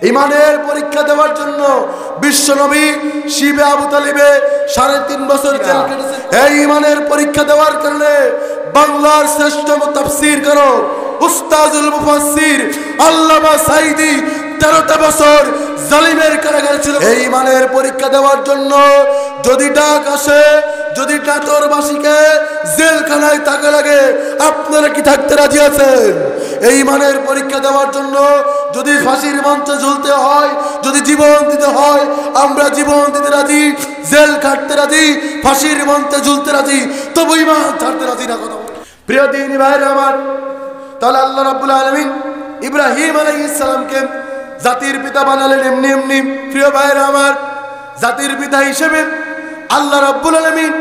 ইমানের পরীক্ষা দেওয়ার জন্য বিশ্বনবী শিবে আবু তালিবে 3.5 বছর জেল কেটেছেন। এই ইমানের পরীক্ষা দেওয়ার কারণে বাংলার শ্রেষ্ঠ তাফসীরকারক উস্তাদুল মুফাসসির আল্লামা সাঈদী 13টা বছর জালিমের কারাগারে ছিল। এই ইমানের পরীক্ষা দেওয়ার জন্য যদি ডাক আসে, যদি টাটরবাসীকে জেলখানায় থাকা লাগে, আপনারা কি থাকতে রাজি আছেন? এই ইমানের পরীক্ষা দেওয়ার জন্য যদি ফাঁসির মঞ্চে ঝুলতে হয়, যদি জীবন দিতে হয়, আমরা জীবন দিতে রাজি, জেল কাটতে রাজি, ফাঁসির মঞ্চে ঝুলতে রাজি, তবু ইমান ছাড়তে রাজি না। কথা প্রিয় দিনী ভাইরা আমার, তাহলে আল্লাহ রাব্বুল আলামিন ইব্রাহিম আলাইহিস সালামকে জাতির পিতা বানালেন এমনি এমনি। প্রিয় ভাইরা আমার, জাতির পিতা হিসেবে আল্লাহ রাব্বুল আলামিন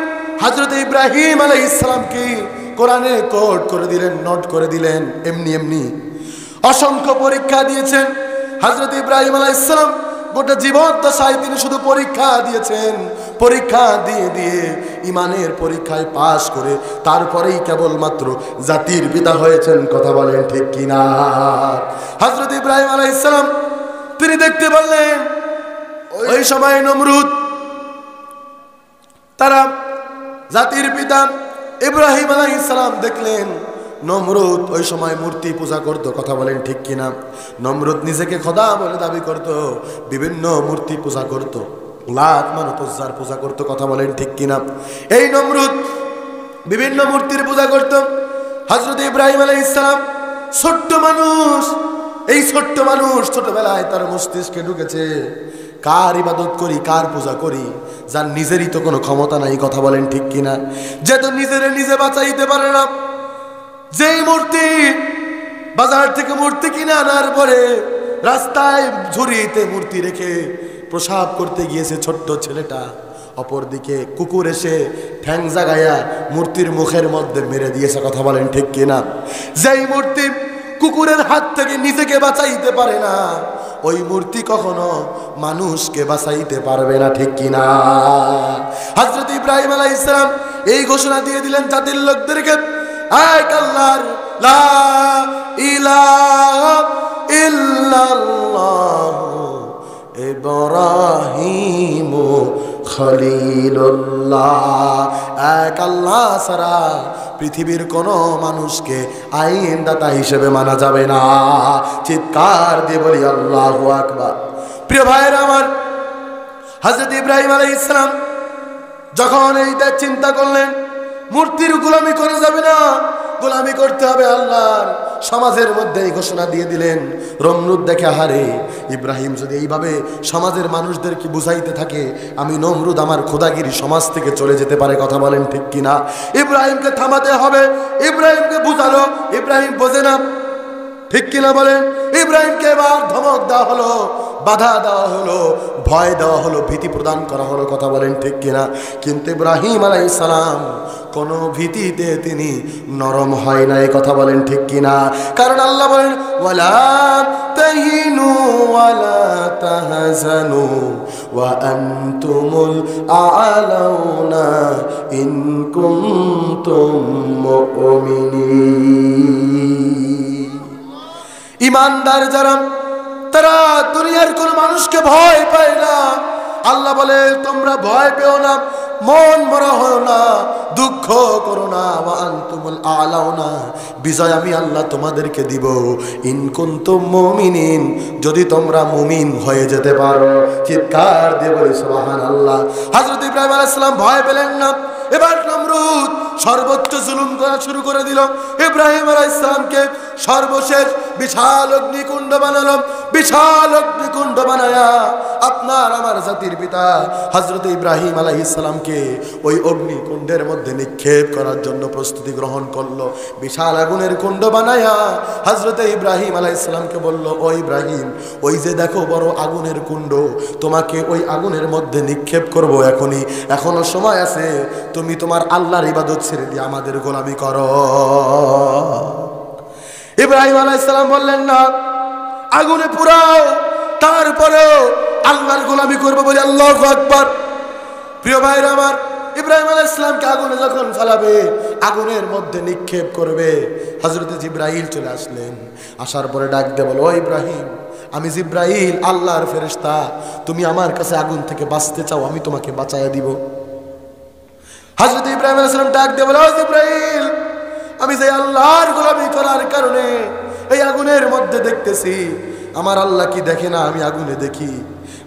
হযরত ইব্রাহিম আলাইহিস সালামকে কোরআনে কোড করে দিলেন, নোট করে দিলেন এমনি এমনি। অসংখ্য পরীক্ষা দিয়েছেন হযরত ইব্রাহিম আলাইহিস সালাম। গোটা জীবন দশায় তিনি শুধু পরীক্ষা দিয়েছেন। পরীক্ষা দিয়ে দিয়ে ইমানের পরীক্ষায় পাশ করে তারপরেই কেবলমাত্র জাতির পিতা হয়েছেন। কথা বলেন ঠিক কিনা? হযরত ইব্রাহিম আলাইহিস সালাম তিনি দেখতে পারলেন ওই সময় নমরুদ, তারা জাতির পিতা ইব্রাহিম আলাইহিস সালাম দেখলেন নমরুদ ওই সময় মূর্তি পূজা করত। কথা বলেন ঠিক কিনা? নমরুদ নিজেকে খোদা বলে দাবি করত, বিভিন্ন মূর্তি পূজা করত, লাত মানত উজ্জার পূজা করত। কথা বলেন ঠিক কিনা? এই নমরুদ বিভিন্ন মূর্তির পূজা করত। হযরত ইব্রাহিম আলাইহিস সালাম ছোট্ট মানুষ, এই ছোট্ট মানুষ ছোটবেলায় তার মস্তিষ্কে ঢুকেছে কার ইবাদত করি, কার পূজা করি, যার নিজেরই তো কোনো ক্ষমতা নাই। কথা বলেন ঠিক কিনা? যে তো নিজেরে নিজে বাঁচাইতে পারে না, যেই মূর্তি বাজার থেকে মূর্তি কিনে আনার পরে রাস্তায় ঝুড়িতে মূর্তি রেখে প্রসাব করতে গিয়েছে ছোট্ট ছেলেটা, অপরদিকে কুকুর এসে ঠ্যাং জাগায়া মূর্তির মুখের মধ্যে মেরে দিয়েছে। কথা বলেন ঠিক কিনা? যেই মূর্তি কুকুরের হাত থেকে নিজেকে বাঁচাইতে পারে না, ওই মূর্তি কখনো মানুষকে বাঁচাইতে পারবে না। ঠিক কিনা? হযরত ইব্রাহিম আলাইহিস সালাম এই ঘোষণা দিয়ে দিলেন জাতির লোকদেরকে, এক আল্লাহর লা ইলাহা ইল্লাল্লাহ ইব্রাহিম খলিলুল্লাহ। এক আল্লাহ ছাড়া পৃথিবীর কোনো মানুষকে আইনদাতা হিসেবে মানা যাবে না। চিৎকার দিয়ে বলি আল্লাহু আকবার। প্রিয় ভাইরা আমার, হযরত ইব্রাহিম আলাইহিস সালাম যখন এই চিন্তা করলেন মূর্তির গোলামি করা যাবে না, গোলামি করতে হবে আল্লাহর, সমাজের মধ্যে এই ঘোষণা দিয়ে দিলেন। নমরুদ দেখে, হারে ইব্রাহিম যদি এইভাবে সমাজের মানুষদেরকে বুঝাইতে থাকে, আমি নমরুদ আমার খোদাগিরি সমাজ থেকে চলে যেতে পারে। কথা বলেন ঠিক কিনা? ইব্রাহিমকে থামাতে হবে। ইব্রাহিমকে বুঝালো, ইব্রাহিম বোঝে না। ঠিক কিনা বলেন? ইব্রাহিমকে এবার ধমক দেওয়া হলো, বাধা দেওয়া হলো, ভয় দেওয়া হলো, ভীতি প্রদান করা হলো। কথা বলেন ঠিক কিনা? কিন্তু ইব্রাহিম আলাইহিস সালাম কোনো ভীতিতে তিনি নরম হয় না। কথা বলেন ঠিক কিনা? কারণ আল্লাহ বলেন, ওয়ালা তাহিনু ওয়ালা তাহজানু ওয়া আনতুমুল আ'লাউনা ইন কুনতুম মুমিনিন। ইমানদার যারা, তারা দুনিয়ার কোন মানুষকে ভয় পায় না। আল্লাহ বলে, তোমরা ভয় পেও না, মন মরা হয় না, দুঃখ করো না। ওয়া আনতুমুল আ'লাউনা, বিজয় আমি আল্লাহ তোমাদেরকে দিব। ইন কুনতুম মুমিনিন, যদি তোমরা মুমিন হয়ে যেতে পারো। চিৎকার দিয়ে বলি সুবহানাল্লাহ। হযরত ইব্রাহিম আলাইহিস সালাম ভয় পেলেন না। এবার নমরুদ সর্বোচ্চ জুলুম করা শুরু করে দিল। ইব্রাহিম আলাইহিস সালামকে সর্বশেষ বিশাল অগ্নিকুণ্ড বানালো। বিশাল অগ্নিকুণ্ড বানায়া আপনার আমার জাতির পিতা হযরত ইব্রাহিম আলাইহিস সালামকে ওই অগ্নিকুণ্ডের মধ্যে নিক্ষেপ করার জন্য প্রস্তুতি গ্রহণ করলো। বিশাল আগুনের কুণ্ড বানায়া হযরত ইব্রাহিম আলাইহিস সালামকে বলল, ও ইব্রাহিম, ওই যে দেখো বড় আগুনের কুণ্ড, তোমাকে ওই আগুনের মধ্যে নিক্ষেপ করব এখনই, এখনো সময় আছে, তুমি তোমার আল্লাহর ইবাদত ছেড়ে দিয়ে আমাদের গোলামি করো। ইব্রাহিম আলাইহিস সালাম বললেন, না, আগুনে পুরাও, তারপরেও আল্লাহর গোলামি করবো বলে। আল্লাহু আকবার। প্রিয় ভাইরা আমার, ইব্রাহিম আলাইহিস সালামকে আগুনে যখন ফেলাবে, আগুনের মধ্যে নিক্ষেপ করবে, হযরত জিবরাইল চলে আসলেন। আসার পরে ডাক দিয়ে বলো, ও ইব্রাহিম, আমি জিব্রাইল আল্লাহর ফেরেশতা, তুমি আমার কাছে আগুন থেকে বাঁচতে চাও, আমি তোমাকে বাঁচাইয়া দিব। হযরত ইব্রাহিম আলাইহিস সালাম ডাক দিয়ে বলে, ও জিব্রাইল, আমি যে আল্লাহর গোলামি করার কারণে এই আগুনের মধ্যে দেখতেছি, আমার আল্লাহ কি দেখে না? আমি আগুনে দেখি।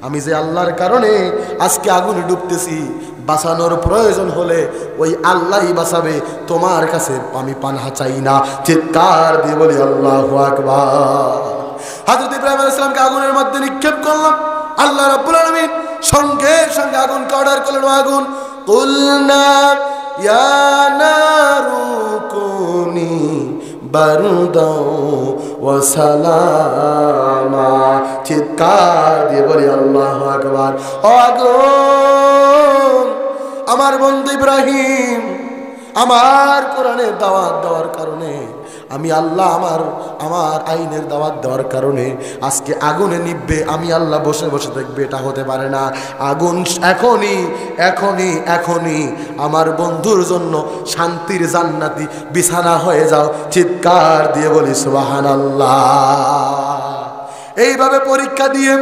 আমি যে আল্লাহর কারণে আজকে আগুনে ডুবতেছি, বাঁচানোর প্রয়োজন হলে ওই আল্লাহই বাঁচাবে, তোমার কাছে আমি পানাহ চাই না। চিৎকার দিয়ে বলি আল্লাহু আকবার। হযরত ইব্রাহিম আলাইহিস সালামকে আগুনের মধ্যে নিক্ষেপ করলাম, আল্লাহ রাব্বুল আলামিন সঙ্গে সঙ্গে আগুনকে অর্ডার করলেন, আগুন কুলনা ইয়া নারু কুনি বারদাও ওয়া সালামা। চিৎকার দিয়ে বলি আল্লাহু আকবার। ও আগুন, আমার বন্ধু ইব্রাহিম আমার কোরআনের দাওয়াত দেওয়ার কারণে, আমি আল্লাহ আমার আইনের দাওয়াত দেওয়ার কারণে আজকে আগুনে নিভবে, আমি আল্লাহ বসে বসে দেখবে, এটা হতে পারে না। আগুন এখনই এখনই এখনই আমার বন্ধুর জন্য শান্তির জান্নাতি বিছানা হয়ে যাও। চিৎকার দিয়ে বলি সুবহানাল্লাহ। এইভাবে পরীক্ষা দিয়ে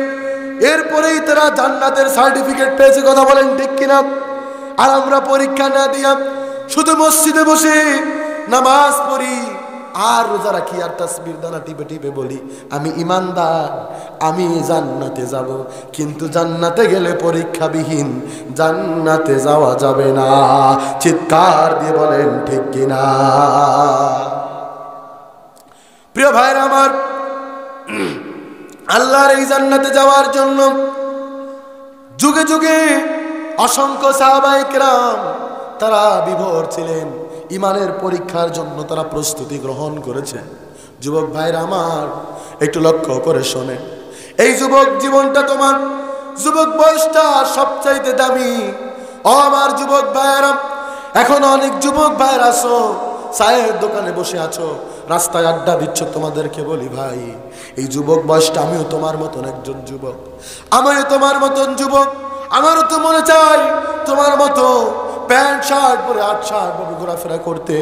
এরপরেই তারা জান্নাতের সার্টিফিকেট পেয়েছে, কথা বলেন ঠিক কিনা? আর আমরা পরীক্ষা না দিয়া শুধু মসজিদে বসে নামাজ পড়ি আর রোজা রাখি আর তাসবির দানা টিপে টিপে বলি আমি ইমানদার, আমি জান্নাতে যাব। কিন্তু জান্নাতে গেলে পরীক্ষাবিহীন জান্নাতে যাওয়া যাবে না। চিৎকার দিয়ে বলেন ঠিক কিনা? প্রিয় ভাইরা আমার, আল্লাহর এই জান্নাতে যাওয়ার জন্য যুগে যুগে অসংখ্য সাহাবায়ে কেরাম তারা বিভোর ছিলেন, ইমানের পরীক্ষার জন্য তারা প্রস্তুতি গ্রহণ করেছেন। যুবক ভাইরা আমার, একটু লক্ষ্য করে শোনেন, এই যুবক জীবনটা তোমার, যুবক বয়সটা সবচাইতে দামি। ও আমার যুবক ভাইরা, এখন অনেক যুবক ভাইরা আছো চায়ের দোকানে বসে আছো, রাস্তায় আড্ডা দিচ্ছ। তোমাদেরকে বলি ভাই, এই যুবক বয়সটা আমিও তোমার মতন একজন যুবক, আমিও তোমার মতন যুবক। আমারও তো মনে চাই তোমার মতো প্যান্ট শার্ট পরে 8 ভাবে ঘোরাফেরা করতে,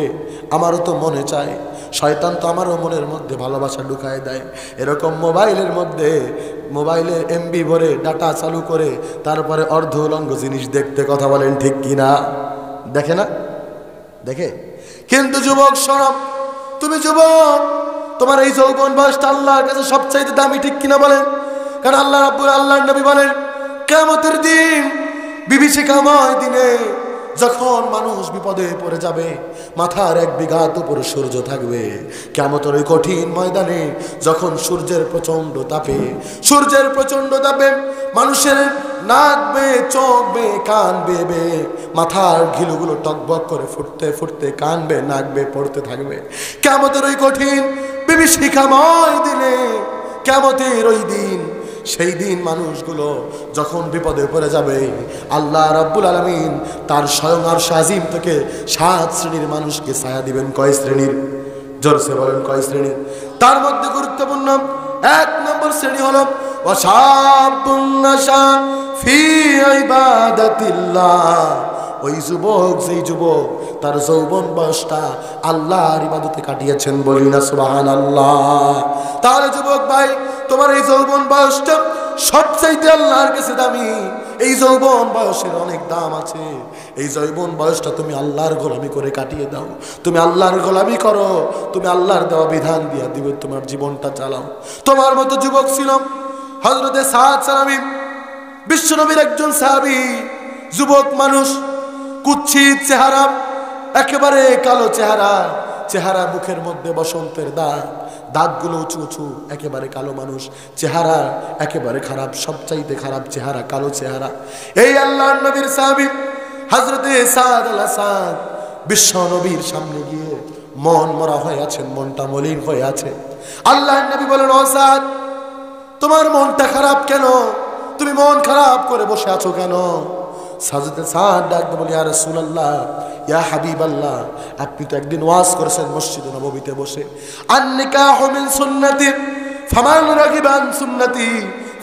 আমারও তো মনে চায়। শয়তান তো আমারও মনের মধ্যে ভালোবাসা ঢুকায় দেয়, এরকম মোবাইলের মধ্যে মোবাইলে এমবি ভরে ডাটা চালু করে তারপরে অর্ধ উলঙ্গ জিনিস দেখতে। কথা বলেন ঠিক কিনা? দেখে না? দেখে। কিন্তু যুবক শোনো, তুমি যুবক, তোমার এই যৌবন বয়সটা আল্লাহর কাছে সবচাইতে দামি, ঠিক কিনা বলেন? কারণ আল্লাহর নবী বলেন, কিয়ামতের দিন, বিভীষিকাময় দিনে যখন মানুষ বিপদে পড়ে যাবে, মাথার 1 বিঘা উপরে সূর্য থাকবে, কিয়ামতের ওই কঠিন ময়দানে যখন সূর্যের প্রচন্ড তাপে মানুষের নাক বেয়ে, চোখ বেয়ে, কান বেয়ে মাথার ঘিলুগুলো টকবক করে ফুটতে ফুটতে কান বেয়ে, নাক বেয়ে পড়তে থাকবে। কিয়ামতের ওই কঠিন বিভীষিকাময় দিনে, কিয়ামতের ওই দিন, সেই দিন মানুষগুলো যখন বিপদে পড়ে যাবে, আল্লাহ রাব্বুল আলামিন তার স্বয়ং আরশ আজিম থেকে 7 শ্রেণীর মানুষকে ছায়া দিবেন। কয় শ্রেণীর? জোরসে বলেন, কয় শ্রেণীর? তার মধ্যে গুরুত্বপূর্ণ 1 নম্বর শ্রেণী হলো ওয়াশাবুন নাশা ফি ইবাদাতিল্লাহ। ওই যুবক, যেই যুবক তার যৌবন বয়সটা আল্লাহর ইবাদতে কাটিয়েছেন, বলি না সুবহানাল্লাহ। তাহলে যুবক ভাই, তোমার এই যৌবন বয়সটা সবচাইতে আল্লাহর কাছে দামি। এই যৌবন বয়সের অনেক দাম আছে। এই যৌবন বয়সটা তুমি আল্লাহর গোলামি করে কাটিয়ে দাও। তুমি আল্লাহর গোলামি করো, তুমি আল্লাহর দেওয়া বিধান দিয়া দিবে, তোমার জীবনটা চালাও। তোমার মতো যুবক ছিল হযরতে সাদ সালামী, বিশ্বনবীর একজন সাহাবী, যুবক মানুষ, কুৎসিত চেহারা, একেবারে কালো চেহারা, মুখের মধ্যে বসন্তের দাগ, দাঁতগুলো উঁচু উঁচু, একেবারে কালো মানুষ, চেহারা একেবারে খারাপ, সবচাইতে খারাপ চেহারা, কালো চেহারা। এই আল্লাহর নবীর সাহাবী হযরতে সাদ আল সাদ বিশ্ব নবীর সামনে গিয়ে মন মরা হয়ে আছেন, মনটা মলিন হয়ে আছে। আল্লাহর নবী বলেন, ও সাদ, তোমার মনটা খারাপ কেন? তুমি মন খারাপ করে বসে আছো কেন? হযরতে সাদ ডাকতে বলে, ইয়া রাসূলুল্লাহ, ইয়া হাবিবাল্লাহ, আপনি তো একদিন ওয়াজ করেছেন মসজিদে নববীতে বসে, আন-নিকাহু মিন সুন্নতি ফামান রাগিবা আন সুন্নতি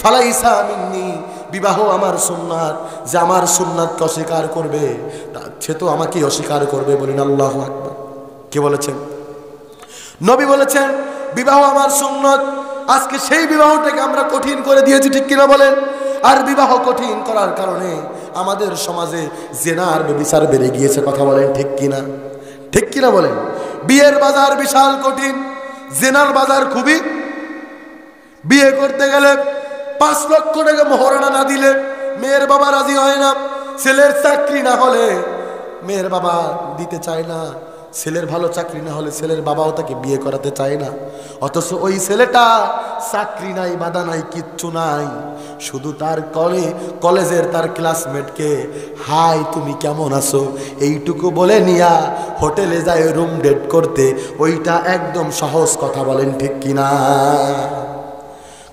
ফালাইসা মিন্নি। বিবাহ আমার সুন্নাত, যে আমার সুন্নাতকে অস্বীকার করবে সে তো আমাকে অস্বীকার করবে। বলেন আল্লাহু আকবার। কে বলেছেন? নবী বলেছেন, বিবাহ আমার সুন্নাত, আজকে সেই বিবাহটাকে আমরা কঠিন করে দিয়েছি, ঠিক কিনা বলেন? আর বিবাহ কঠিন করার কারণে আমাদের সমাজে জিনার বিচার বেড়ে গিয়েছে, কথা বলেন ঠিক কিনা? ঠিক কিনা বলেন? বিয়ের বাজার বিশাল কঠিন, জিনার বাজার খুবই। বিয়ে করতে গেলে 5 লক্ষ টাকা মোহরানা না দিলে মেয়ের বাবা রাজি হয় না। ছেলের চাকরি না হলে মেয়ের বাবা দিতে চায় না, ছেলের ভালো চাকরি না হলে ছেলের বাবাও তাকে বিয়ে করাতে চায় না। অথচ ওই ছেলেটা চাকরি নাই, বাধা নাই, কিচ্ছু নাই, শুধু তার কলেজের তার ক্লাসমেটকে হাই তুমি কেমন আছো এইটুকু বলে নিয়া হোটেলে যায় রুম ডেট করতে। ওইটা একদম সহজ, কথা বলেন ঠিক কিনা?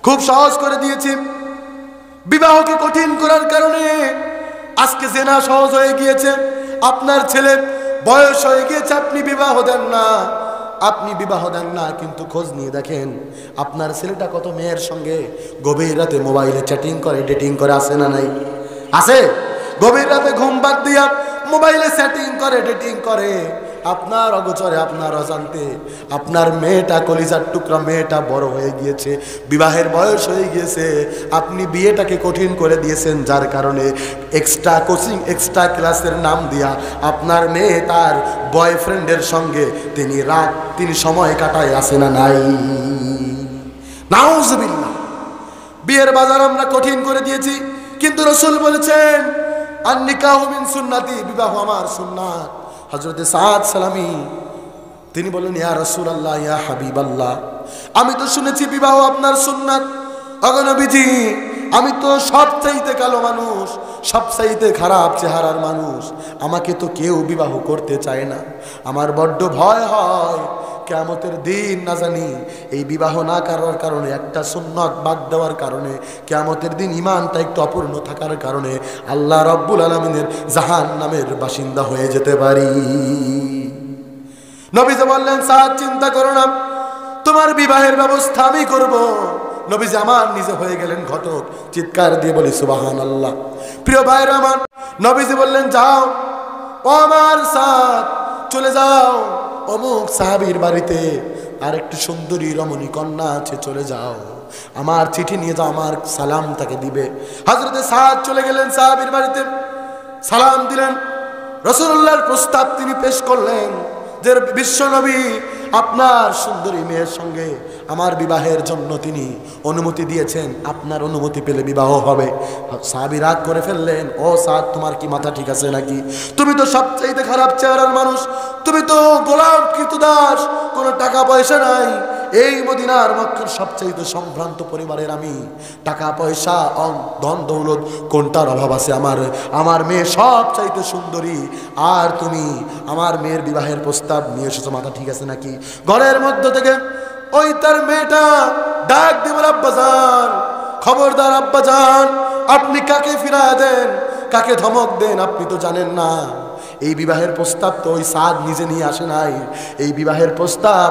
খুব সহজ করে দিয়েছি। বিবাহকে কঠিন করার কারণে আজকে জেনা সহজ হয়ে গিয়েছে। আপনার ছেলে বয়স হয়ে গিয়েছে, আপনি বিবাহ দেন না, কিন্তু খোঁজ নিয়ে দেখেন আপনার ছেলেটা কত মেয়ের সঙ্গে গভীর রাতে মোবাইলে চ্যাটিং করে, ডেটিং করে, আছে না নাই? আছে। গভীর রাতে ঘুম বাদ দিয়া মোবাইলে চ্যাটিং করে, ডেটিং করে। আপনার অগোচরে, আপনার অজান্তে আপনার মেয়েটা, কলিজার টুকরা মেয়েটা বড় হয়ে গিয়েছে, বিবাহের বয়স হয়ে গিয়েছে। আপনি বিয়েটাকে কঠিন করে দিয়েছেন, যার কারণে এক্সট্রা কোচিং, এক্সট্রা ক্লাসের নাম দিয়া আপনার মেয়ে তার বয়ফ্রেন্ডের সঙ্গে তিনি সময় কাটায়, আছে না নাই? নাউজুবিল্লাহ। বিয়ের বাজার আমরা কঠিন করে দিয়েছি, কিন্তু রাসূল বলেছেন আন-নিকাহু মিন সুন্নতি, বিবাহ আমার সুন্নাত। হযরত সাদ সালামি তিনি বলেন ইয়া রাসূলুল্লাহ, ইয়া হাবিবাল্লাহ, আমি তো শুনেছি বিবাহ আপনার সুন্নাত। ওগো নবীজি, আমি তো সবচাইতে কালো মানুষ, সবচাইতে খারাপ চেহারার মানুষ, আমাকে তো কেউ বিবাহ করতে চায় না। আমার বড্ড ভয় হয় কিয়ামতের দিন না জানি এই বিবাহ না করার কারণে, একটা সুন্নাত বাদ দেওয়ার কারণে, কিয়ামতের দিন ঈমানটা একটু অপূর্ণ থাকার কারণে আল্লাহ রাব্বুল আলামিনের জাহান্নামের বাসিন্দা হয়ে যেতে পারি। নবীজি বললেন সাদ চিন্তা করো না, তোমার বিবাহের ব্যবস্থা আমি করব। নবীজি আমার নিজে হয়ে গেলেন ঘটক। চিৎকার দিয়ে বলি সুবহানাল্লাহ। প্রিয় ভাইরা আমার, নবীজি বললেন যাও ও আমার সাদ, চলে যাও অমুক সাহাবীর বাড়িতে, আর একটু সুন্দরী রমণী কন্যা আছে, চলে যাও, আমার চিঠি নিয়ে যাও, আমার সালাম তাকে দিবে। হযরতে সাদ চলে গেলেন সাহাবীর বাড়িতে, সালাম দিলেন। রাসূলুল্লাহর প্রস্তাব তিনি পেশ করলেন যে বিশ্ব নবী আপনার সুন্দরী মেয়ের সঙ্গে আমার বিবাহের জন্য তিনি অনুমতি দিয়েছেন, আপনার অনুমতি পেলে বিবাহ হবে। সাহাবী রাগ করে ফেললেন, ও সাদ, তোমার কি মাথা ঠিক আছে নাকি? তুমি তো সবচাইতে খারাপ চেহারার মানুষ, তুমি তো গোলাম কৃতদাস, কোনো টাকা পয়সা নাই। এই মদিনার মক্কার সবচাইতে সম্ভ্রান্ত পরিবারের আমি, টাকা পয়সা ধন দৌলত কোনটার অভাব আছে? আমার মেয়ে সবচাইতে সুন্দরী, আর তুমি আমার মেয়ের বিবাহের প্রস্তাব নিয়ে এসেছো, মাথা ঠিক আছে নাকি? ঘরের মধ্য থেকে ওই তার মেয়েটা ডাক দিয়ে বলে, আব্বাজান, খবরদার আব্বাজান, আপনি কাকে ফিরায় দেন, কাকে ধমক দেন, আপনি তো জানেন না এই বিবাহের প্রস্তাব তো ওই সাদ নিজে নিয়ে আসে নাই, এই বিবাহের প্রস্তাব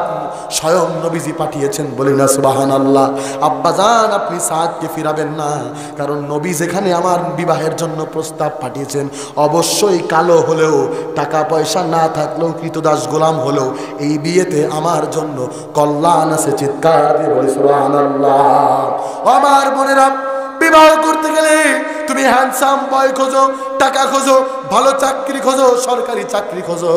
স্বয়ং নবীজি পাঠিয়েছেন। বলি না সুবহানাল্লাহ। আব্বাজান, আপনি সাদকে ফিরাবেন না, কারণ নবী যেখানে আমার বিবাহের জন্য প্রস্তাব পাঠিয়েছেন, অবশ্যই কালো হলেও, টাকা পয়সা না থাকলেও, কৃতদাস গোলাম হলেও এই বিয়েতে আমার জন্য কল্যাণ আছে। চিৎকার দিয়ে বলি সুবহানাল্লাহ। আমার বোনেরা, বিবাহ করতে গেলে তুমি হ্যান্ডসাম বয় খোঁজো, টাকা খোঁজো, ভালো চাকরি খোঁজো, সরকারি চাকরি খোঁজো,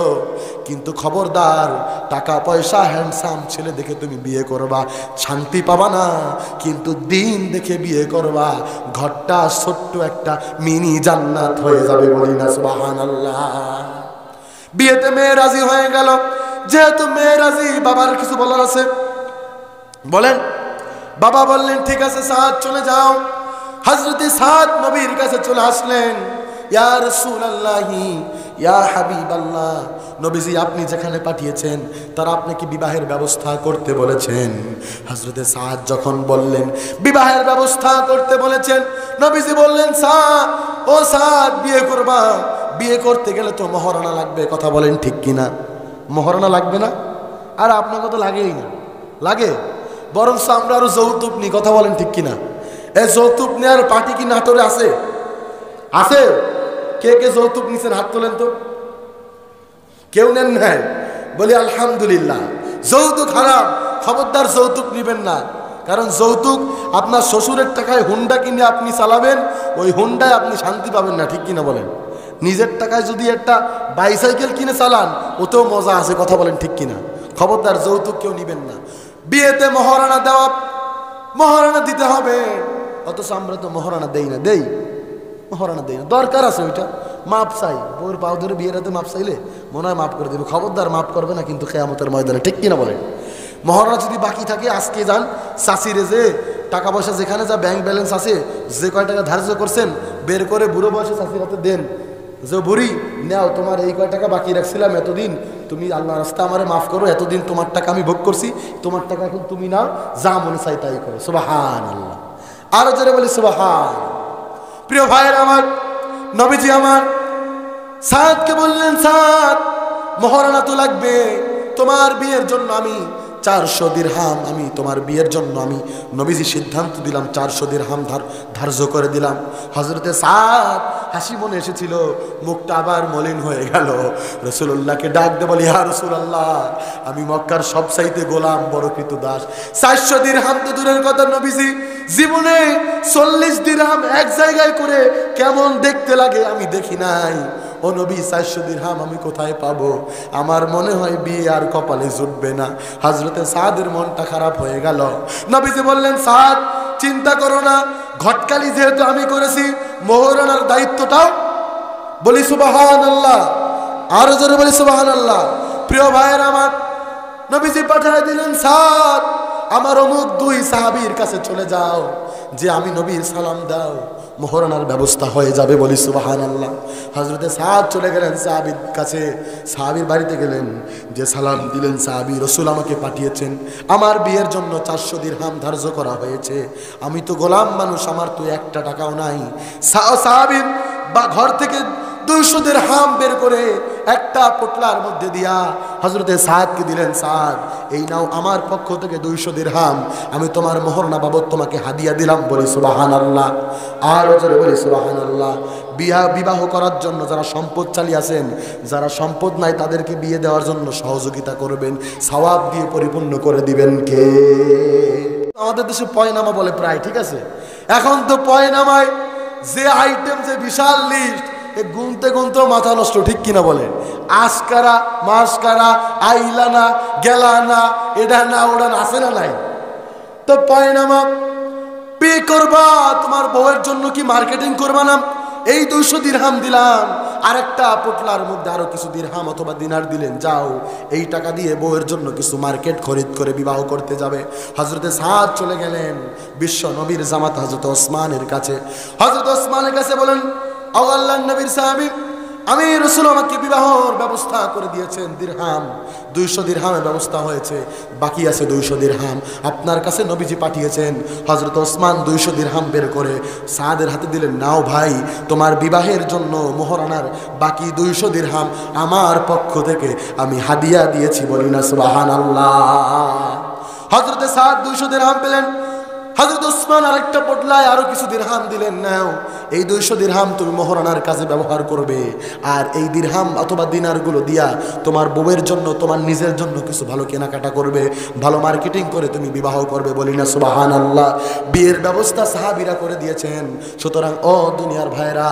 কিন্তু খবরদার টাকা পয়সা হ্যান্ডসাম ছেলে দেখে তুমি বিয়ে করবা, শান্তি পাবা না। কিন্তু দিন দেখে বিয়ে করবা, ঘরটা ছোট্ট একটা মিনি জান্নাত হয়ে যাবে। বলি না সুবহানাল্লাহ। বিয়েতে মেয়ে রাজি হয়ে গেল, যেহেতু মেয়ে রাজি, বাবার কিছু বলার আছে বলেন। বাবা বললেন ঠিক আছে সাদ, চলে যাও। হযরত সাদ নবীর কাছে চলে আসলেন, ইয়া রাসূলুল্লাহি, ইয়া হাবিবাল্লাহ, নবীজি আপনি যেখানে পাঠিয়েছেন তারা আপনাকে বিবাহের ব্যবস্থা করতে বলেছেন। হযরত সাদ যখন বললেন বিবাহের ব্যবস্থা করতে বলেছেন, নবীজি বললেন ও সাদ, বিয়ে করবা, বিয়ে করতে গেলে তো মহারণা লাগবে, কথা বলেন ঠিক কিনা? মহারণা লাগবে না? আর আপনাকে তো লাগেই না, লাগে বরং আমরা আরো যৌতুক নিই, কথা বলেন ঠিক কিনা? এই যৌতুক নেওয়ার পার্টি কি নাটোরে আছে? আছে? কে কে যৌতুক নিছেন হাত তোলেন তো। কেউ নেন নাই? বলি আলহামদুলিল্লাহ। যৌতুক হারাম, খবরদার যৌতুক নিবেন না, কারণ যৌতুক আপনার শ্বশুরের টাকায় হুন্ডা কিনে আপনি চালাবেন, ওই হুন্ডায় আপনি শান্তি পাবেন না, ঠিক কিনা বলেন? নিজের টাকায় যদি একটা বাইসাইকেল কিনে চালান ওতেও মজা আছে, কথা বলেন ঠিক কিনা? খবরদার যৌতুক কেউ নিবেন না। বিয়েতে মহারানা দেওয়া, মহারানা দিতে হবে, অথচ আমরা তো মহারানা দেই না, দেই মহারানা দেই না। দরকার আছে ওইটা, মাপ চাই, বউর পাও ধরে বিয়ের হাতে মাপ চাইলে মনে হয় মাফ করে দেবে। খবরদার মাফ করবে না কিন্তু কিয়ামতের ময়দানে, ঠিক কিনা বলেন? মহারানা যদি বাকি থাকে আজকে যান চাষিরে, যে টাকা পয়সা যেখানে যা ব্যাংক ব্যালেন্স আছে, যে কয় টাকা ধার্য করছেন বের করে বুড়ো বয়সে চাষির হাতে দেন, যে বুড়ি নেও তোমার এই কয় টাকা বাকি রাখছিলাম এতদিন, তুমি আল্লাহ রাস্তা আমারে মাফ করো, এতদিন তোমার টাকা আমি ভোগ করছি, তোমার টাকা এখন তুমি নাও, যা মনে চাই তাই করো। সুবহানাল্লাহ, আরো জোরে বলি সুবহান। প্রিয় ভাইয়ের আমার, নবীজি আমার সাদকে বললেন, সাদ মহারানা তো লাগবে, তোমার বিয়ের জন্য আমি 400 দিরহাম, আমি তোমার বিয়ের জন্য আমি নবীজি সিদ্ধান্ত দিলাম 400 দিরহাম ধার্য করে দিলাম। হযরতে সাদ হাসি মনে এসেছিল, মুখটা আবার মলিন হয়ে গেল। রাসূলুল্লাহকে ডাক দিয়ে বলি, ইয়া রাসূলুল্লাহ, আমি মক্কার সবচাইতে গোলাম, বড় কৃতদাস। 400 দিরহাম তো দূরের কথা, নবীজি জীবনে 40 দিরহাম এক জায়গায় করে কেমন দেখতে লাগে আমি দেখি নাই। ও নবী, 400 দিরহাম আমি কোথায় পাবো? আমার মনে হয় বিয়ে আর কপালে জুটবে না। হযরতে সাদের মনটা খারাপ হয়ে গেল। নবীজি বললেন, সাদ চিন্তা করো না, ঘটকালি যেহেতু আমি করেছি, মোহরানার দায়িত্বটাও, বলি সুবহানাল্লাহ, আরো জোরে বলি সুবহানাল্লাহ। প্রিয় ভাইয়ের আমার, নবীজি পাঠিয়ে দিলেন, সাদ আমার অমুক 2 সাহাবীর কাছে চলে যাও, যে আমি নবীর সালাম দাও, মোহরানার ব্যবস্থা হয়ে যাবে, বলি সুবহানাল্লাহ। হযরতে সাদ চলে গেলেন সাহাবীর কাছে, সাহাবীর বাড়িতে গেলেন, যে সালাম দিলেন, সাহাবী, রাসূল আমাকে পাঠিয়েছেন, আমার বিয়ের জন্য 400 দিরহাম ধার্য করা হয়েছে, আমি তো গোলাম মানুষ, আমার তো একটা টাকাও নাই। সাহাবী বা ঘর থেকে 200 দিরহাম বের করে একটা পোটলার মধ্যে দিয়া হযরতে সাদকে দিলেন, সাদ এই নাও আমার পক্ষ থেকে 200 দিরহাম, আমি তোমার মোহরানা বাবদ তোমাকে হাদিয়া দিলাম, বলি সুবহানাল্লাহ, আর জোরে বলি সুবহানাল্লাহ। বিবাহ করার জন্য যারা সম্পদশালী আছেন, যারা সম্পদ নাই, তাদেরকে বিয়ে দেওয়ার জন্য সহযোগিতা করবেন, সওয়াব দিয়ে পরিপূর্ণ করে দিবেন কে? আমাদের দেশে পয়নামা বলে প্রায়, ঠিক আছে? এখন তো পয়নামায় যে আইটেম, যে বিশাল লিস্ট, গুনতে গুনতেও মাথা নষ্ট, ঠিক কিনা বলেন? আশকারা, মাসকারা, আইলানা, গেলানা, এটা না ওটা আছে না নাই? তো পয়নামা পে করবা, তোমার বউয়ের জন্য কি মার্কেটিং করবা না? এই 200 দিরহাম দিলাম, আরেকটা পোটলার মধ্যে আরো কিছু দিরহাম অথবা দিনার দিলেন, যাও এই টাকা দিয়ে বউয়ের জন্য কিছু মার্কেট খরিদ করে বিবাহ করতে যাবে। হযরতে সাদ চলে গেলেন বিশ্ব নবীর জামাত হযরত ওসমানের কাছে। হযরত ওসমানের কাছে বলেন, ও আল্লাহর নবীর সাহাবী, আমি রাসূল আমাকে বিবাহের ব্যবস্থা করে দিয়েছেন, দিরহাম 200 দিরহামের ব্যবস্থা হয়েছে, বাকি আছে 200 দিরহাম, আপনার কাছে নবীজি পাঠিয়েছেন। হযরত ওসমান 200 দিরহাম বের করে সাদের হাতে দিলেন, নাও ভাই, তোমার বিবাহের জন্য মোহরানার বাকি 200 দিরহাম আমার পক্ষ থেকে আমি হাদিয়া দিয়েছি, বলি না সুবহানাল্লাহ। হযরতে সাদ 200 দিরহাম পেলেন। হযরত ওসমান আরেকটা পটলায় আরো কিছু দিরহাম দিলেন, নাও এই 200 দিরহাম তুমি মোহরানার কাজে ব্যবহার করবে, আর এই দিরহাম অথবা দিনারগুলো দিয়া তোমার বউয়ের জন্য, তোমার নিজের জন্য কিছু ভালো কেনাকাটা করবে, ভালো মার্কেটিং করে তুমি বিবাহ করবে, বলি না সুবহানাল্লাহ। বিয়ের ব্যবস্থা সাহাবীরা করে দিয়েছেন। সুতরাং ও দুনিয়ার ভাইরা,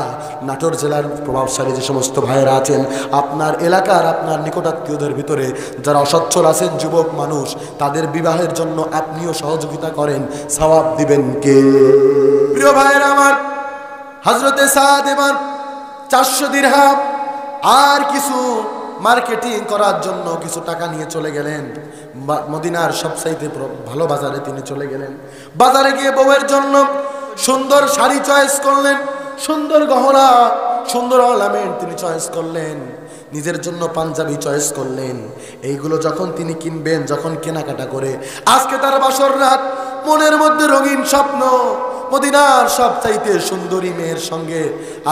নাটোর জেলার প্রভাবশালী যে সমস্ত ভাইরা আছেন, আপনার এলাকার, আপনার নিকটাত্মীয়দের ভিতরে যারা অসচ্ছল আছেন, যুবক মানুষ, তাদের বিবাহের জন্য আপনিও সহযোগিতা করেন, সওয়াব দিবেন কে? প্রিয় ভাইরা আমার, হযরতে সাদ এবার 400 দিরহাম আর কিছু মার্কেটিং করার জন্য কিছু টাকা নিয়ে চলে গেলেন মদিনার সবচাইতে ভালো বাজারে। তিনি চলে গেলেন বাজারে, গিয়ে বউয়ের জন্য সুন্দর শাড়ি চয়েস করলেন, সুন্দর গহনা, সুন্দর অর্নামেন্ট তিনি চয়েস করলেন, নিজের জন্য পাঞ্জাবি চয়েস করলেন। এইগুলো যখন তিনি কিনবেন, যখন কেনাকাটা করে, আজকে তার বাসর রাত, মনের মধ্যে রঙিন স্বপ্ন, মদিনার সবচাইতে সুন্দরী মেয়ের সঙ্গে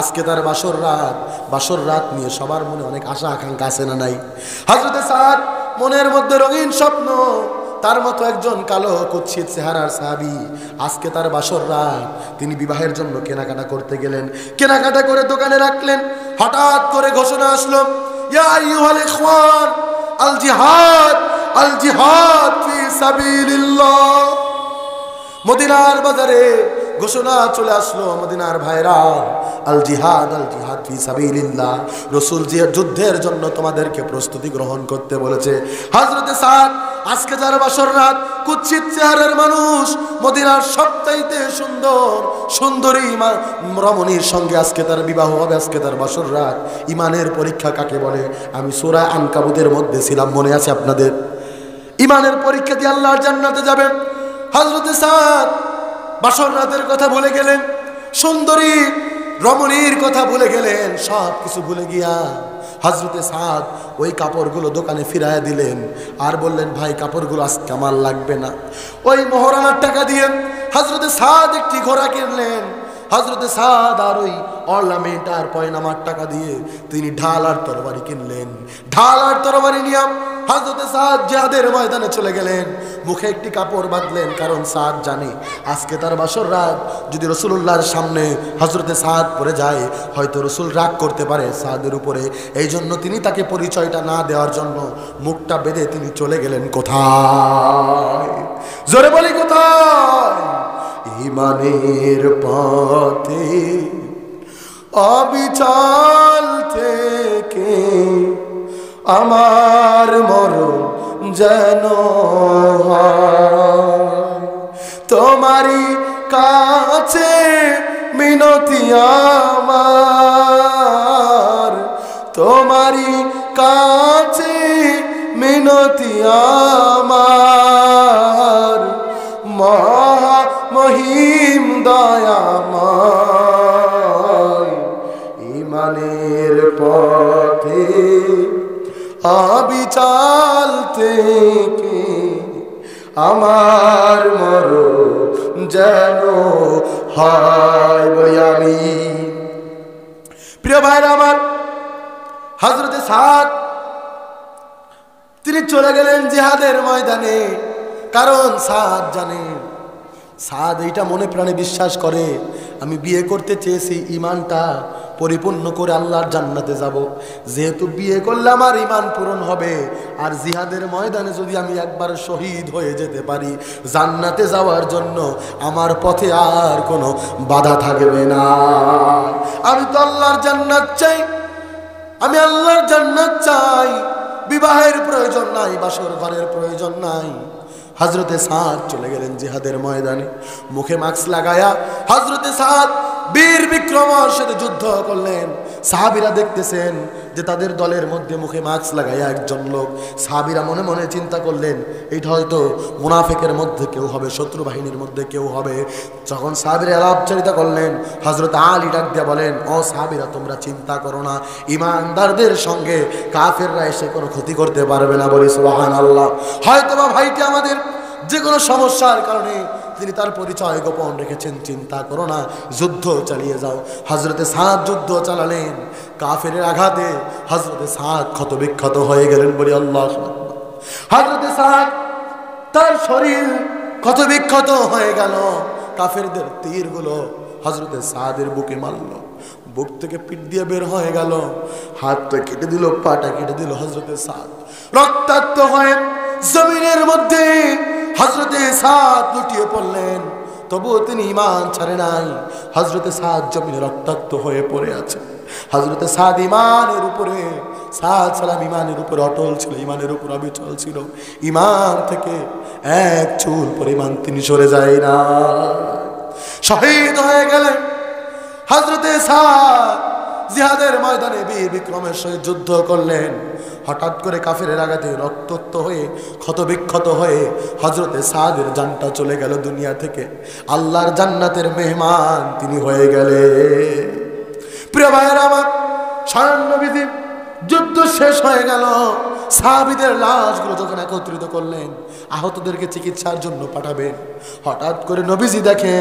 আজকে তার বাসর রাত নিয়ে সবার মনে অনেক আশা আকাঙ্ক্ষা আছে না নাই? হযরতে সাদ মনের মধ্যে রঙিন স্বপ্ন, তার মতো একজন কালো কুৎসিত চেহারার সাহাবী, আজকে তার বাসর রাত, তিনি বিবাহের জন্য কেনাকাটা করতে গেলেন। কেনাকাটা করে দোকানে রাখলেন, হঠাৎ করে ঘোষণা আসলো, ইয়া আইয়ুহাল ইখওয়ান, আল জিহাদ ফি সাবিলিল্লাহ। মদিনার বাজারে ঘোষণা চলে আসলো, মদিনার ভাইরা, আল জিহাদ ফি সাবিলিল্লাহ, রাসূল যুদ্ধের জন্য তোমাদেরকে প্রস্তুতি গ্রহণ করতে বলেছে। হযরতে সাদ আজকে যার বাসর রাত, কুৎসিত চেহারার মানুষ, মদিনার সবচাইতে সুন্দরী রমণীর সঙ্গে আজকে তার বিবাহ হবে, আজকে তার বাসর রাত। ইমানের পরীক্ষা কাকে বলে? আমি সূরা আনকাবুতের মধ্যে ছিলাম, মনে আছে আপনাদের? ইমানের পরীক্ষা দিয়ে আল্লাহর জান্নাতে যাবেন। হযরতে সাদ বাসর রাতের কথা ভুলে গেলেন, সুন্দরী রমণীর কথা ভুলে গেলেন, সব কিছু ভুলে গিয়া হযরতে সাদ ওই কাপড়গুলো দোকানে ফিরাইয়া দিলেন আর বললেন, ভাই কাপড়গুলো আজকে আমার লাগবে না। ওই মোহরানার টাকা দিয়ে হযরতে সাদ একটি ঘোড়া কিনলেন। হযরতে সাদ আর ওই অর্নামেন্ট আর পয়নামার টাকা দিয়ে তিনি ঢাল আর তরবারি কিনলেন। ঢাল আর তরবারি নিয়ে হযরতে সাদ জিহাদের ময়দানে চলে গেলেন। মুখে একটি কাপড় বাঁধলেন, কারণ সাদ জানে আজকে তার বাসর রাত। যদি রাসূলুল্লাহর সামনে হযরতে সাদ পড়ে যায়, হয়তো রাসূল রাগ করতে পারে সাদের উপরে। এই জন্য তিনি তাকে পরিচয়টা না দেওয়ার জন্য মুখটা বেঁধে তিনি চলে গেলেন কোথায়? জোরে বলি কোথায়? ইমানের পথে অবিচল থেকে আমার মরণ যেন তোমারই কাছে মিনতি আমার, তোমারই কাছে মিনতি আমার, মহিম দয়াময়। ইমানের পথে অবিচল থেকে আমার মরণ যেন হয়। বলি আমি। প্রিয় ভাইরা আমার, হযরতে সাদ তিনি চলে গেলেন জিহাদের ময়দানে, কারণ সাদ জানে, সাদ এইটা মনে প্রাণে বিশ্বাস করে, আমি বিয়ে করতে চেয়েছি ইমানটা পরিপূর্ণ করে আল্লাহর জান্নাতে যাব। যেহেতু বিয়ে করলে আমার ইমান পূরণ হবে, আর জিহাদের ময়দানে যদি আমি একবার শহীদ হয়ে যেতে পারি, জান্নাতে যাওয়ার জন্য আমার পথে আর কোনো বাধা থাকবে না। আমি তো আল্লাহর জান্নাত চাই, আমি আল্লাহর জান্নাত চাই। বিবাহের প্রয়োজন নাই, বাসর ঘরের প্রয়োজন নাই। হযরতে সাদ চলে গেলেন জিহাদের ময়দানে, মুখে মাস্ক লাগায়া হযরতে সাদ বীর বিক্রমের সাথে যুদ্ধ করলেন। সাহাবীরা দেখতেছেন যে তাদের দলের মধ্যে মুখে মাস্ক লাগায়া একজন লোক। সাহাবীরা মনে মনে চিন্তা করলেন, এটা হয়তো মুনাফিকের মধ্যে কেউ হবে, শত্রু বাহিনীর মধ্যে কেউ হবে। যখন সাহাবীরা আলাপচারিতা করলেন, হযরত আলী ডাক দিয়া বলেন, ও সাহাবীরা, তোমরা চিন্তা করো না, ইমানদারদের সঙ্গে কাফেররা এসে কোনো ক্ষতি করতে পারবে না। বলি সুবহানাল্লাহ। হয়তোবা ভাইটি আমাদের যে কোনো সমস্যার কারণে তিনি তার পরিচয় গোপন রেখেছেন, চিন্তা করো না, যুদ্ধ চালিয়ে যাও। হযরতে সাদ যুদ্ধ চালালেন, কাফেরের আঘাতে হযরতে সাদ ক্ষতবিক্ষত হয়ে গেলেন। বলি আল্লাহু আকবার। হযরতে সাদ তার শরীর ক্ষতবিক্ষত হয়ে গেল, কাফেরদের তীরগুলো হযরতে সাদের বুকে মারল, বুক থেকে পিঠ দিয়ে বের হয়ে গেল, হাতটা কেটে দিল, পাটা কেটে দিল। হযরতে সাদ রক্তাক্ত হয়ে জমিনের মধ্যে হযরতে সাদ লুটিয়ে পড়লেন, তবুও তিনি ঈমান ছাড়ে নাই। হযরতে সাদ জমিনে রক্তাক্ত হয়ে পড়ে আছে। হযরতে সাদ ঈমানের উপরে, সাদ সালাম ঈমানের উপরে অটল ছিল, ঈমানের উপর অবিচল ছিল। ঈমান থেকে এক চুল পরিমাণ তিনি সরে যায় না। শহীদ হয়ে গেলেন হযরতে সাদ। জিহাদের ময়দানে বীর বিক্রমের সহিত যুদ্ধ করলেন। হঠাৎ করে কাফেরের আঘাতে রক্তাক্ত হয়ে ক্ষতবিক্ষত হয়ে হযরতে সাদের জানটা চলে গেল দুনিয়া থেকে। আল্লাহর জান্নাতের মেহমান তিনি হয়ে গেলেন। প্রিয় ভাইয়েরা আমার, স্বয়ং নবীজি যুদ্ধ শেষ হয়ে গেল। সাহাবীদের লাশগুলো যখন একত্রিত করলেন, আহতদেরকে চিকিৎসার জন্য পাঠাবেন, হঠাৎ করে নবীজি দেখে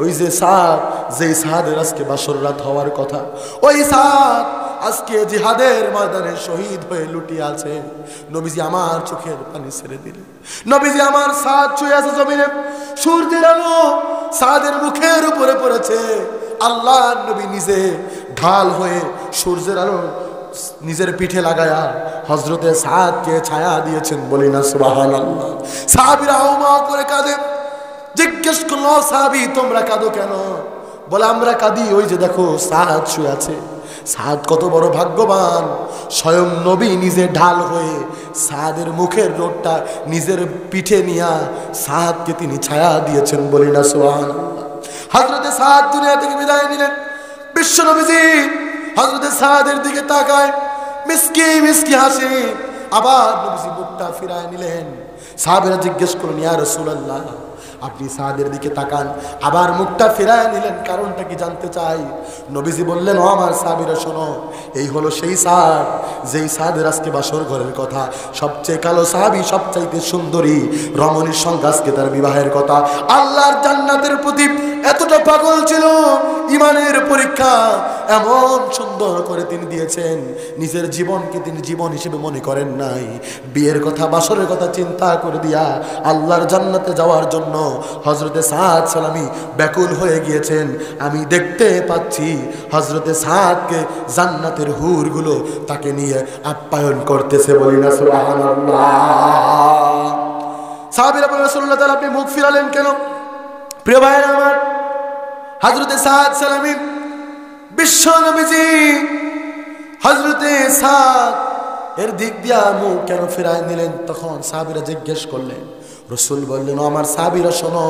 ওই যে সাদ, যেই সাদের আজকে বাসর রাত হওয়ার কথা, ওই সাদ আজকে জিহাদের ময়দানে শহীদ হয়ে লুটিয়ে আছে। নবীজি আমার চোখের পানি ছেড়ে দিলেন। নবীজি আমার সাদ ছুঁয়ে আছে জমিনে, সূর্যের আলো সাদের মুখের উপরে পড়েছে। আল্লাহ নবী নিজে ঢাল হয়ে সূর্যের আলো নিজের পিঠে লাগায়া হযরতে সাদকে ছায়া দিয়েছেন। বলি না সুবহানাল্লাহ। সাহাবীরা হাউমাউ করে কাঁদে। জিজ্ঞেস করলো সাহাবী তোমরা কাঁদো কেন? বলে আমরা কাঁদি ওই যে দেখো সাদ শুয়ে আছে। সাদ কত বড় ভাগ্যবান, স্বয়ং নবী নিজে ঢাল হয়ে সাদের মুখের রোদটা নিজের পিঠে নিয়া সাদকে তিনি ছায়া দিয়েছেন, বলি না সুবহানাল্লাহ। হযরতে সাদ দুনিয়া থেকে বিদায় নিলেন। বিশ্ব নবীজি হযরতে সাদের দিকে তাকায়, মিসকি মিসকি হাসি। আবার নবীজি মুখটা ফিরায় নিলেন। সাহাবীরা জিজ্ঞেস করলেন ইয়া রাসূলুল্লাহ আপনি সাদের দিকে তাকান, আবার মুখটা ফিরায় নিলেন, কারণটা কি জানতে চাই। নবীজি বললেন ও আমার সাহাবীরা শোনো, এই হলো সেই সাদ যেই সাদের আজকে বাসর ঘরের কথা। সবচেয়ে কালো সাহাবী, সবচাইতে সুন্দরী রমণীর সঙ্গে আজকে তার বিবাহের কথা। আল্লাহর জান্নাতের প্রতি এতটা পাগল ছিল, ইমানের পরীক্ষা এমন সুন্দর করে তিনি দিয়েছেন, নিজের জীবনকে তিনি জীবন হিসেবে মনে করেন নাই। বিয়ের কথা, বাসরের কথা চিন্তা করে দিয়া আল্লাহর জান্নাতে যাওয়ার জন্য হযরতে সাদ সালামি ব্যাকুল হয়ে গিয়েছেন। আমি দেখতে পাচ্ছি হযরতে সাদকে জান্নাতের হুরগুলো তাকে নিয়ে আপ্যায়ন করতেছে, বলি না সুবহানাল্লাহ। সাহাবীরা বলেন রাসূলুল্লাহ তাআলা আপনি মুখ ফিরালেন কেন? প্রিয় ভাইরা আমার, হযরতে সাদ সালামি বিশ্ব নবীজি হযরতে সাদ এর দিক দিয়া মুখ কেন ফিরায় নিলেন? তখন সাহাবীরা জিজ্ঞেস করলেন। রাসূল বললেন আমার সাহাবীরা শোনো,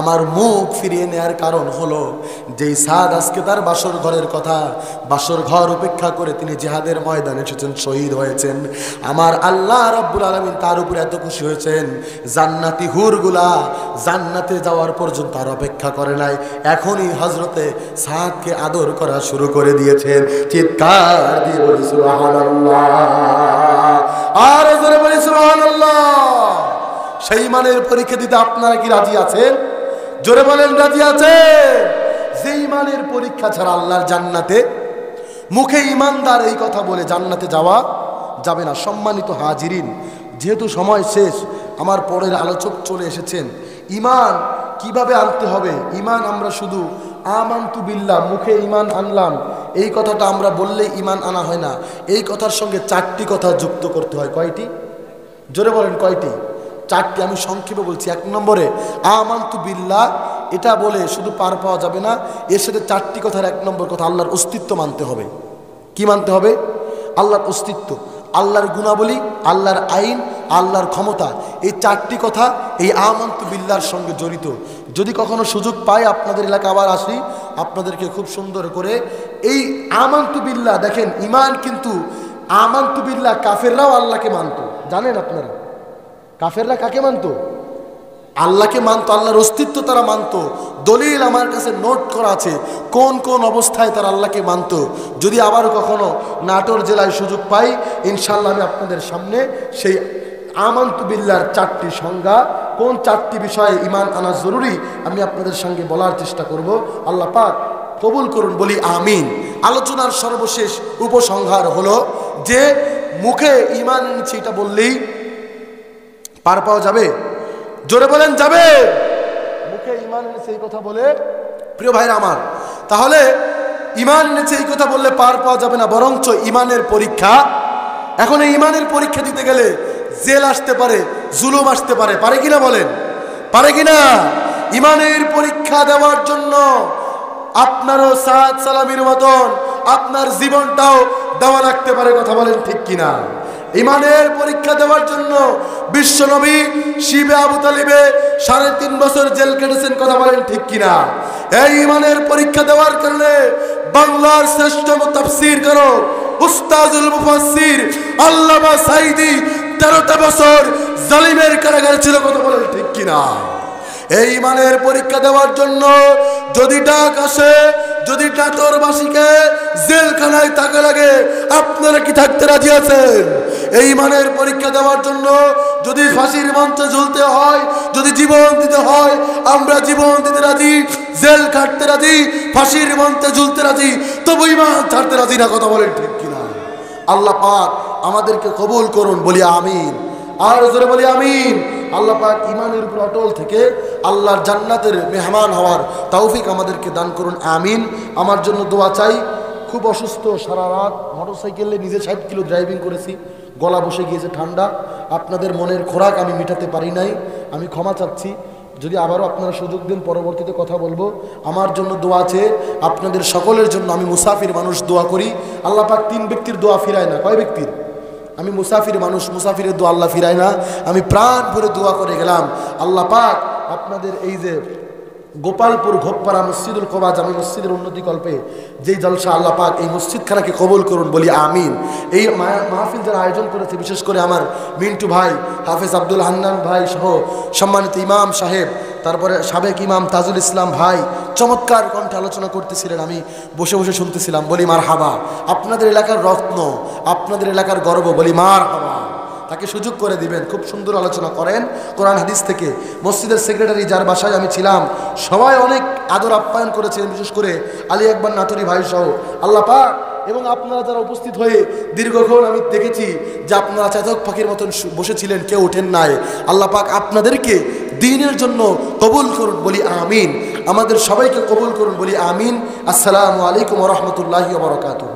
আমার মুখ ফিরিয়ে নেয়ার কারণ হলো যেই সাদ আজকে তার বাসর ঘরের কথা, বাসর ঘর উপেক্ষা করে তিনি জিহাদের ময়দানে এসেছেন, শহীদ হয়েছেন। আমার আল্লাহ রাব্বুল আলামিন তার উপরে এত খুশি হয়েছেন, জান্নাতি হুরগুলা জান্নাতে যাওয়ার পর্যন্ত আর অপেক্ষা করে নাই, এখনই হযরতে সাদকে আদর করা শুরু করে দিয়েছেন। চিৎকার দিয়ে বলি সুবহানাল্লাহ, আর জোরে বলি সুবহানাল্লাহ। সেই ইমানের পরীক্ষা দিতে আপনারা কি রাজি আছেন? জোরে বলেন রাজি আছেন? যে ইমানের পরীক্ষা ছাড়া আল্লাহর জান্নাতে, মুখে ইমানদার এই কথা বলে জান্নাতে যাওয়া যাবে না। সম্মানিত হাজিরিন, যেহেতু সময় শেষ, আমার পরের আলোচক চলে এসেছেন। ইমান কিভাবে আনতে হবে? ইমান আমরা শুধু আমানতু বিল্লাহ মুখে ইমান আনলাম এই কথাটা আমরা বললেই ইমান আনা হয় না। এই কথার সঙ্গে চারটি কথা যুক্ত করতে হয়। কয়টি? জোরে বলেন কয়টি? চারটি। আমি সংক্ষেপে বলছি। এক নম্বরে আমানতু বিল্লাহ, এটা বলে শুধু পার পাওয়া যাবে না, এর সাথে চারটি কথার এক নম্বর কথা আল্লাহর অস্তিত্ব মানতে হবে। কি মানতে হবে? আল্লাহর অস্তিত্ব, আল্লাহর গুণাবলী, আল্লাহর আইন, আল্লাহর ক্ষমতা। এই চারটি কথা এই আমানতু বিল্লাহর সঙ্গে জড়িত। যদি কখনো সুযোগ পাই আপনাদের এলাকা আবার আসি, আপনাদেরকে খুব সুন্দর করে এই আমানতু বিল্লাহ, দেখেন ইমান কিন্তু আমানতু বিল্লাহ কাফেররাও আল্লাহকে মানত। জানেন আপনারা কাফেররা কাকে মানত? আল্লাহকে মানত, আল্লাহর অস্তিত্ব তারা মানত। দলিল আমার কাছে নোট করা আছে কোন কোন অবস্থায় তারা আল্লাহকে মানত। যদি আবার কখনো নাটোর জেলায় সুযোগ পাই, ইনশাআল্লাহ আমি আপনাদের সামনে সেই আমানতু বিল্লাহর চারটি সংজ্ঞা, কোন চারটি বিষয়ে ইমান আনা জরুরি, আমি আপনাদের সঙ্গে বলার চেষ্টা করব। আল্লাহ পাক কবুল করুন, বলি আমিন। আলোচনার সর্বশেষ উপসংহার হলো যে মুখে ইমান এনেছি এটা বললেই পার পাওয়া যাবে? জোরে বলেন যাবে? মুখে ইমান এনেছে এই কথা বলে, প্রিয় ভাইরা আমার, তাহলে ইমান এনেছে এই কথা বললে পার পাওয়া যাবে না, বরঞ্চ ইমানের পরীক্ষা। এখন এই ইমানের পরীক্ষা দিতে গেলে জেল আসতে পারে, জুলুম আসতে পারে, পারে কিনা বলেন? পারে কিনা? ইমানের পরীক্ষা দেওয়ার জন্য আপনারও সাদ সালামির মতন আপনার জীবনটাও দেওয়া লাগতে পারে, কথা বলেন ঠিক কিনা? ইমানের পরীক্ষা দেওয়ার জন্য বিশ্বনবী শিবে আবু তালিবে ৩.৫ বছর জেল কেটেছেন, কথা বলেন ঠিক কিনা? এই ইমানের পরীক্ষা দেওয়ার কারণে বাংলার শ্রেষ্ঠ তাফসীর কারো উস্তাদুল মুফাসসির আল্লামা সাঈদী ১৩টা বছর জালিমের কারাগারে ছিল, কথা বলেন ঠিক কিনা? এই ইমানের পরীক্ষা দেওয়ার জন্য যদি ডাক আসে, যদি নাটোরবাসীকে জেলখানায় থাকা লাগে, আপনারা কি থাকতে রাজি আছেন? এই ইমানের পরীক্ষা দেওয়ার জন্য যদি ফাঁসির মঞ্চে ঝুলতে হয়, যদি জীবন দিতে হয়, আমরা জীবন দিতে রাজি, জেল কাটতে রাজি, ফাঁসির মঞ্চে ঝুলতে রাজি, তবু ইমান ছাড়তে রাজি না, কথা বলেন ঠিক কিনা? আল্লাহ পাক আমাদেরকে কবুল করুন, বলি আমিন। আর জোরে বলি আমিন। আল্লাহ পাক ইমানের উপর অটল থেকে আল্লাহর জান্নাতের মেহমান হওয়ার তৌফিক আমাদেরকে দান করুন, আমিন। আমার জন্য দোয়া চাই। খুব অসুস্থ, সারা রাত মোটরসাইকেলে নিজে ৬০ কিলো ড্রাইভিং করেছি, গলা বসে গিয়েছে, ঠান্ডা। আপনাদের মনের খোরাক আমি মেটাতে পারি নাই, আমি ক্ষমা চাচ্ছি। যদি আবারও আপনারা সুযোগ দেন পরবর্তীতে কথা বলবো। আমার জন্য দোয়া আছে, আপনাদের সকলের জন্য। আমি মুসাফির মানুষ, দোয়া করি। আল্লাহ পাক 3 ব্যক্তির দোয়া ফিরায় না। কয় ব্যক্তির? আমি মুসাফির মানুষ, মুসাফিরের দোয়া আল্লাহ ফিরায় না। আমি প্রাণ ভরে দোয়া করে গেলাম, আল্লাহ পাক আপনাদের এই যে গোপালপুর ঘোপপাড়া মসজিদুল কোবা জামি মসজিদের উন্নতি কল্পে যেই জলসা, আল্লাহ পাক এই মসজিদখানাকে কবুল করুন, বলি আমিন। এই মাহফিল যারা আয়োজন করেছে, বিশেষ করে আমার মিন্টু ভাই, হাফেজ আব্দুল হান্নান ভাই সহ সম্মানিত ইমাম সাহেব, তারপরে সাবেক ইমাম তাজুল ইসলাম ভাই চমৎকার কণ্ঠে আলোচনা করতেছিলেন, আমি বসে বসে শুনতেছিলাম। বলি মার হাবা। আপনাদের এলাকার রত্ন, আপনাদের এলাকার গর্ব, বলি মার হাবা। তাকে সুযোগ করে দিবেন, খুব সুন্দর আলোচনা করেন কোরআন হাদিস থেকে। মসজিদের সেক্রেটারি যার বাসায় আমি ছিলাম, সবাই অনেক আদর আপ্যায়ন করেছিলেন, বিশেষ করে আলী আকবর নাতুরি ভাই সহ। আল্লাহ পাক এবং আপনারা যারা উপস্থিত হয়ে দীর্ঘক্ষণ আমি দেখেছি যে আপনারা চাতক পাখির মতন বসেছিলেন, কেউ ওঠেন নাই। আল্লাহ পাক আপনাদেরকে দ্বীনের জন্য কবুল করুন, বলি আমিন। আমাদের সবাইকে কবুল করুন, বলি আমিন। আসসালামু আলাইকুম ওয়া রাহমাতুল্লাহি ওয়া বারাকাতুহু।